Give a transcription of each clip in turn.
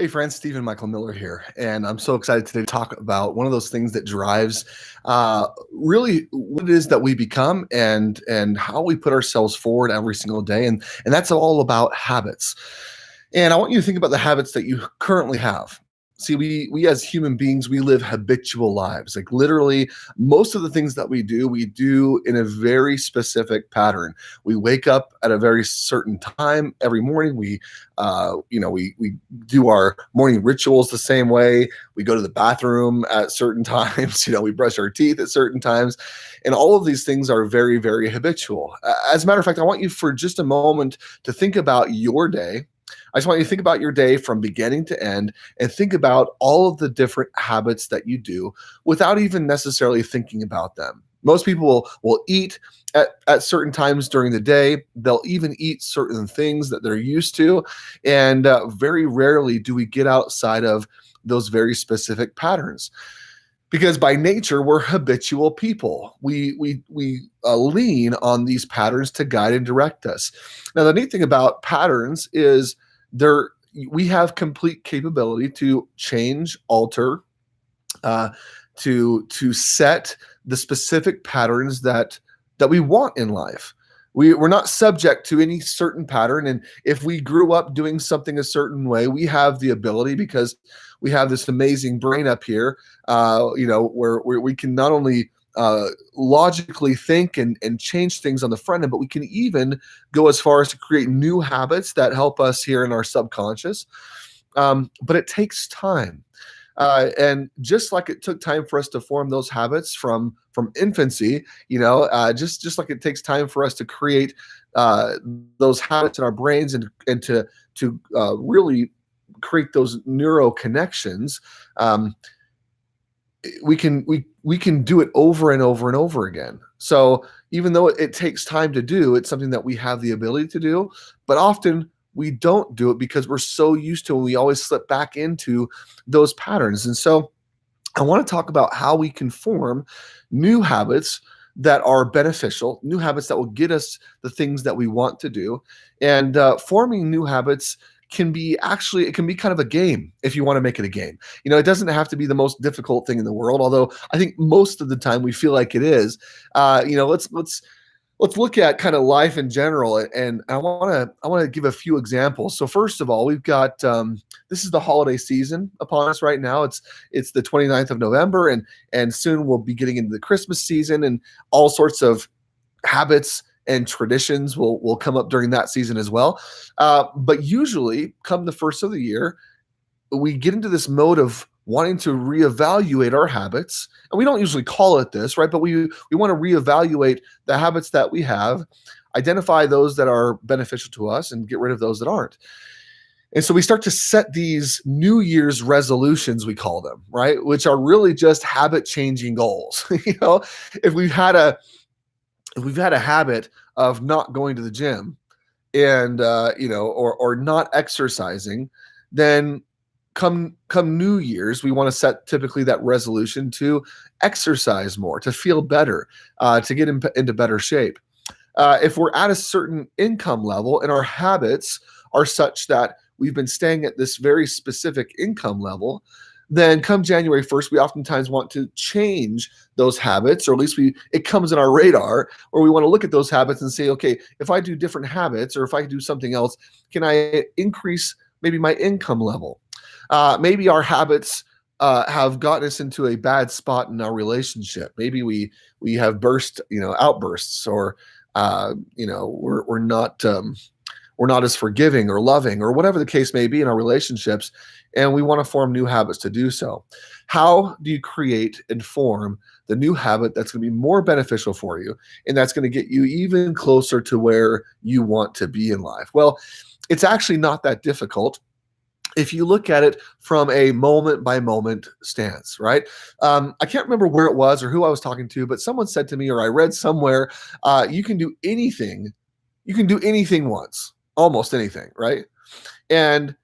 Hey friends, Stephen Michael Miller here, and I'm so excited today to talk about one of those things that drives really what it is that we become and how we put ourselves forward every single day, and that's all about habits. And I want you to think about the habits that you currently have. See, we as human beings, we live habitual lives. Like literally, most of the things that we do in a very specific pattern. We wake up at a very certain time every morning. We do our morning rituals the same way. We go to the bathroom at certain times. We brush our teeth at certain times, and all of these things are very, very habitual. As a matter of fact, I want you for just a moment to think about your day. I just want you to think about your day from beginning to end and think about all of the different habits that you do without even necessarily thinking about them. Most people will eat at certain times during the day. They'll even eat certain things that they're used to. And very rarely do we get outside of those very specific patterns. Because by nature, we're habitual people. We lean on these patterns to guide and direct us. Now, the neat thing about patterns is there we have complete capability to change, alter, uh, to set the specific patterns that we want in life. We're not subject to any certain pattern, and if we grew up doing something a certain way, we have the ability because we have this amazing brain up here, where we can not only logically think and change things on the front end, but we can even go as far as to create new habits that help us here in our subconscious. But it takes time. And just like it took time for us to form those habits from infancy, just like it takes time for us to create uh, those habits in our brains and to really create those neuro connections. Um, we can do it over and over and over again. So even though it takes time to do, it's something that we have the ability to do, but often we don't do it because we're so used to it, and we always slip back into those patterns. And so I want to talk about how we can form new habits that are beneficial, new habits that will get us the things that we want to do. And forming new habits it can be kind of a game if you want to make it a game. It doesn't have to be the most difficult thing in the world, although I think most of the time we feel like it is. Let's look at kind of life in general, and I want to give a few examples. So first of all, we've got this is the holiday season upon us right now. It's the 29th of November, and soon we'll be getting into the Christmas season, and all sorts of habits and traditions will come up during that season as well. But usually, come the first of the year, we get into this mode of wanting to reevaluate our habits, and we don't usually call it this, right? But we want to reevaluate the habits that we have, identify those that are beneficial to us, and get rid of those that aren't. And so we start to set these New Year's resolutions, we call them, right? Which are really just habit changing goals. If we've had a habit of not going to the gym and or not exercising, then come New Year's, we want to set typically that resolution to exercise more, to feel better, to get into better shape. If we're at a certain income level and our habits are such that we've been staying at this very specific income level, then come January 1st, we oftentimes want to change those habits, or at least it comes in our radar, or we want to look at those habits and say, okay, if I do different habits or if I do something else, can I increase maybe my income level? Maybe our habits have gotten us into a bad spot in our relationship. Maybe we have outbursts, or we're not as forgiving or loving, or whatever the case may be in our relationships, and we want to form new habits to do so. How do you create and form the new habit that's going to be more beneficial for you, and that's going to get you even closer to where you want to be in life? Well, it's actually not that difficult if you look at it from a moment by moment stance, right? I can't remember where it was or who I was talking to, but someone said to me, or I read somewhere, you can do anything. You can do anything once, almost anything, right? And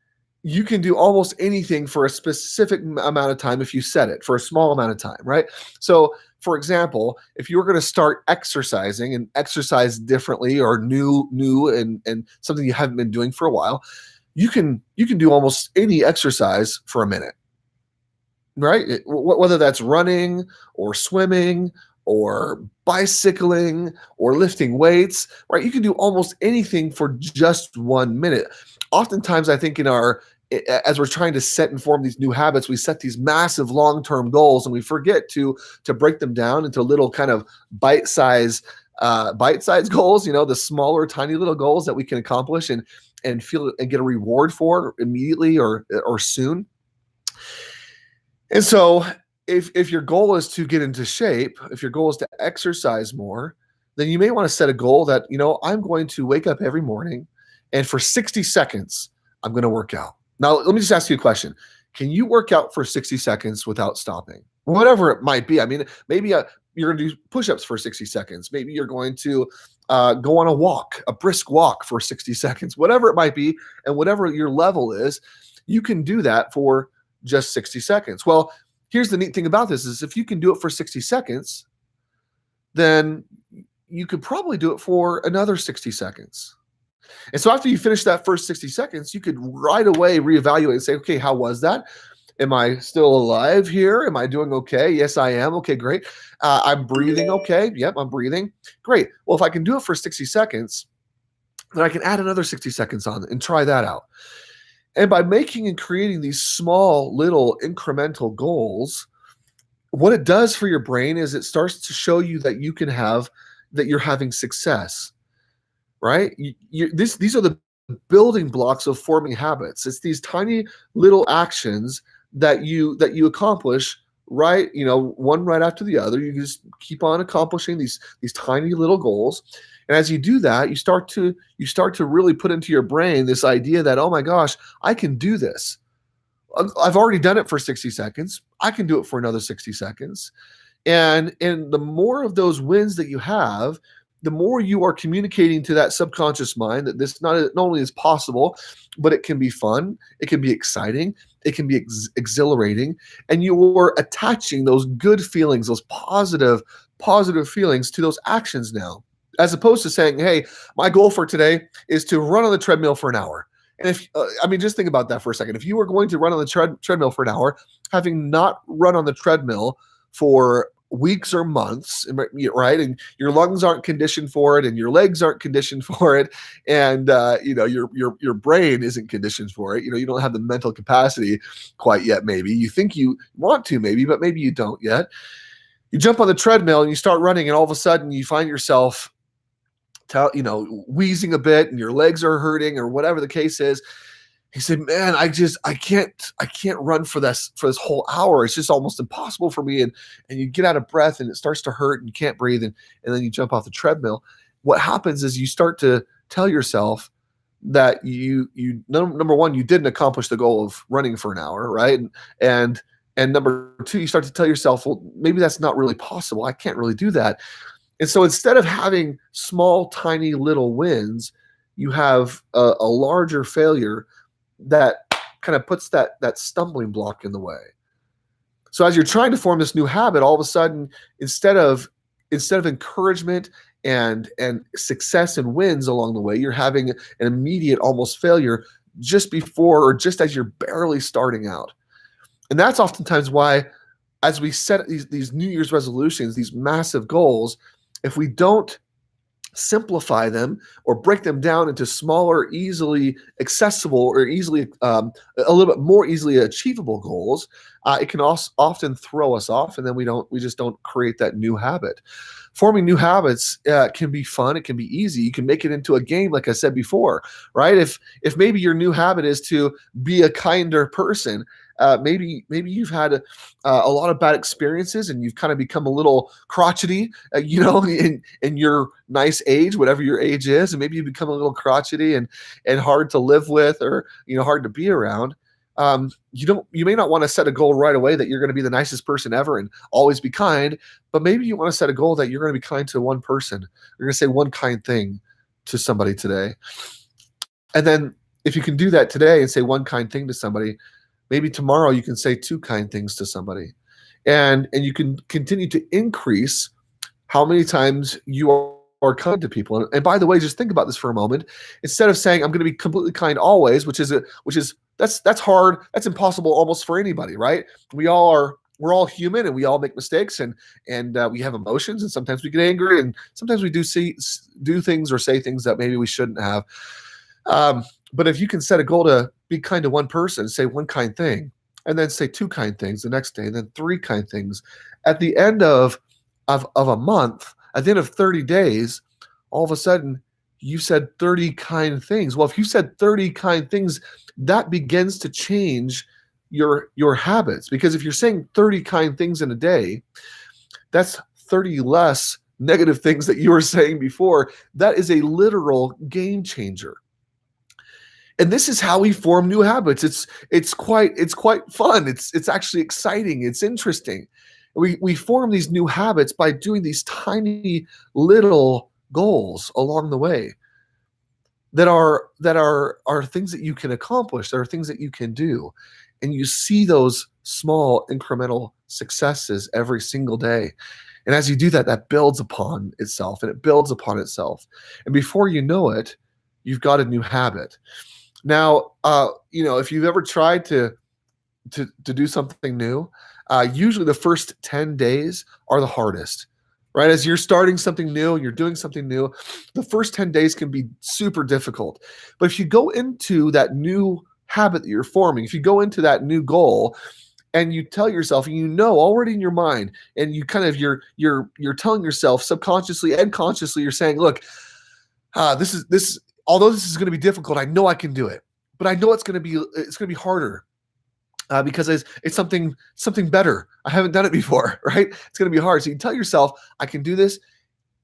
you can do almost anything for a specific amount of time if you set it for a small amount of time, right? So, for example, if you were going to start exercising and exercise differently or new and something you haven't been doing for a while, you can do almost any exercise for a minute, right? Whether that's running or swimming or bicycling or lifting weights, right? You can do almost anything for just 1 minute. Oftentimes, I think as we're trying to set and form these new habits, we set these massive long-term goals and we forget to break them down into little kind of bite-size bite-sized goals, the smaller, tiny little goals that we can accomplish and feel and get a reward for immediately or soon. And so if your goal is to get into shape, if your goal is to exercise more, then you may want to set a goal that, I'm going to wake up every morning and for 60 seconds, I'm going to work out. Now, let me just ask you a question. Can you work out for 60 seconds without stopping? Whatever it might be. I mean, maybe you're going to do push-ups for 60 seconds. Maybe you're going to go on a brisk walk for 60 seconds, whatever it might be. And whatever your level is, you can do that for just 60 seconds. Well, here's the neat thing about this is if you can do it for 60 seconds, then you could probably do it for another 60 seconds. And so after you finish that first 60 seconds, you could right away reevaluate and say, okay, how was that? Am I still alive here? Am I doing okay? Yes, I am. Okay, great. I'm breathing okay. Yep, I'm breathing. Great. Well, if I can do it for 60 seconds, then I can add another 60 seconds on and try that out. And by making and creating these small little incremental goals, what it does for your brain is it starts to show you that you're having success, right? These are the building blocks of forming habits. It's these tiny little actions that you accomplish, right? One right after the other. You just keep on accomplishing these tiny little goals. And as you do that, you start to really put into your brain this idea that, oh my gosh, I can do this. I've already done it for 60 seconds. I can do it for another 60 seconds. And the more of those wins that you have, the more you are communicating to that subconscious mind that this not only is possible, but it can be fun, it can be exciting, it can be exhilarating, and you are attaching those good feelings, those positive feelings to those actions now, as opposed to saying, hey, my goal for today is to run on the treadmill for an hour. And just think about that for a second. If you were going to run on the treadmill for an hour, having not run on the treadmill for weeks or months, right? And your lungs aren't conditioned for it, and your legs aren't conditioned for it, and your brain isn't conditioned for it. You don't have the mental capacity quite yet. Maybe you think you want to, but maybe you don't yet. You jump on the treadmill and you start running, and all of a sudden you find yourself wheezing a bit, and your legs are hurting, or whatever the case is. He said, man, I can't run for this whole hour. It's just almost impossible for me. And you get out of breath and it starts to hurt and you can't breathe. And then you jump off the treadmill. What happens is you start to tell yourself that number one, you didn't accomplish the goal of running for an hour, right? And number two, you start to tell yourself, well, maybe that's not really possible. I can't really do that. And so instead of having small, tiny little wins, you have a larger failure that kind of puts that stumbling block in the way. So as you're trying to form this new habit, all of a sudden, instead of encouragement and success and wins along the way, you're having an immediate almost failure just before or just as you're barely starting out. And that's oftentimes why, as we set these New Year's resolutions, these massive goals, if we don't simplify them or break them down into smaller, easily accessible, or easily a little bit more easily achievable goals, it can also often throw us off, and then we just don't create that new habit. Forming new habits can be fun. It can be easy. You can make it into a game, like I said before, right? If maybe your new habit is to be a kinder person, maybe you've had a lot of bad experiences and you've kind of become a little crotchety, in your nice age, whatever your age is, and maybe you become a little crotchety and hard to live with, or hard to be around. You may not want to set a goal right away that you're going to be the nicest person ever and always be kind, but maybe you want to set a goal that you're going to be kind to one person. You're going to say one kind thing to somebody today. And then if you can do that today and say one kind thing to somebody, maybe tomorrow you can say two kind things to somebody. And you can continue to increase how many times you are kind to people. And by the way, just think about this for a moment. Instead of saying I'm going to be completely kind always, which is that's hard, that's impossible almost for anybody, right? We're all human and we all make mistakes and we have emotions and sometimes we get angry and sometimes we do things or say things that maybe we shouldn't have. But if you can set a goal to be kind to one person, say one kind thing, and then say two kind things the next day, and then three kind things, at the end of a month, at the end of 30 days, all of a sudden you said 30 kind things. Well, if you said 30 kind things, that begins to change your habits. Because if you're saying 30 kind things in a day, that's 30 less negative things that you were saying before. That is a literal game changer. And this is how we form new habits. It's quite fun. It's actually exciting. It's interesting. We form these new habits by doing these tiny little goals along the way that are things that you can accomplish. There are things that you can do, and you see those small incremental successes every single day. And as you do that, that builds upon itself, and it builds upon itself. And before you know it, you've got a new habit. Now, if you've ever tried to do something new, usually the first 10 days are the hardest, right? As you're starting something new and you're doing something new, the first 10 days can be super difficult. But if you go into that new habit that you're forming, if you go into that new goal and you tell yourself, and you know already in your mind, and you kind of you're telling yourself subconsciously and consciously, you're saying, look, this although this is going to be difficult, I know I can do it, but I know it's going to be harder because it's something better. I haven't done it before, right? It's going to be hard. So you tell yourself, I can do this.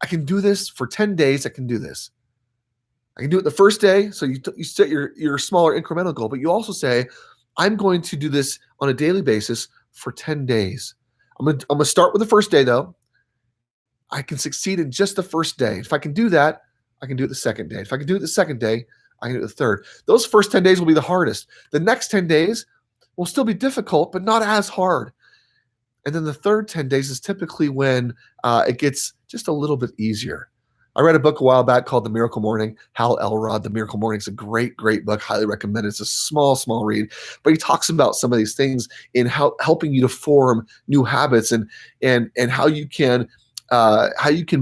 I can do this for 10 days. I can do this. I can do it the first day. So you set your smaller incremental goal, but you also say, I'm going to do this on a daily basis for 10 days. I'm going to start with the first day though. I can succeed in just the first day. If I can do that, I can do it the second day. If I can do it the second day, I can do it the third. Those first 10 days will be the hardest. The next 10 days will still be difficult, but not as hard. And then the third 10 days is typically when it gets just a little bit easier. I read a book a while back called The Miracle Morning. Hal Elrod, The Miracle Morning is a great, great book. Highly recommend it. It's a small, small read, but he talks about some of these things in helping you to form new habits and how you can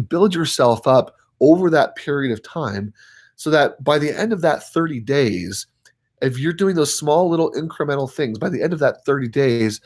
build yourself up over that period of time, so that by the end of that 30 days, if you're doing those small little incremental things, by the end of that 30 days,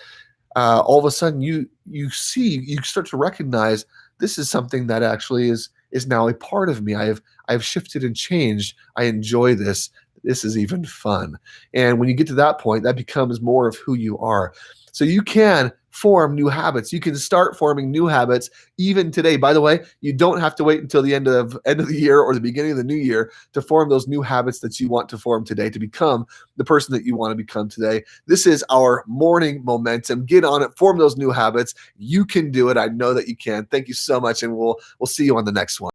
all of a sudden you start to recognize this is something that actually is now a part of me. I have shifted and changed. I enjoy this. This is even fun. And when you get to that point, that becomes more of who you are. So you can form new habits. You can start forming new habits even today. By the way, you don't have to wait until the end of the year or the beginning of the new year to form those new habits that you want to form today, to become the person that you want to become today. This is our morning momentum. Get on it, form those new habits. You can do it. I know that you can. Thank you so much, and we'll see you on the next one.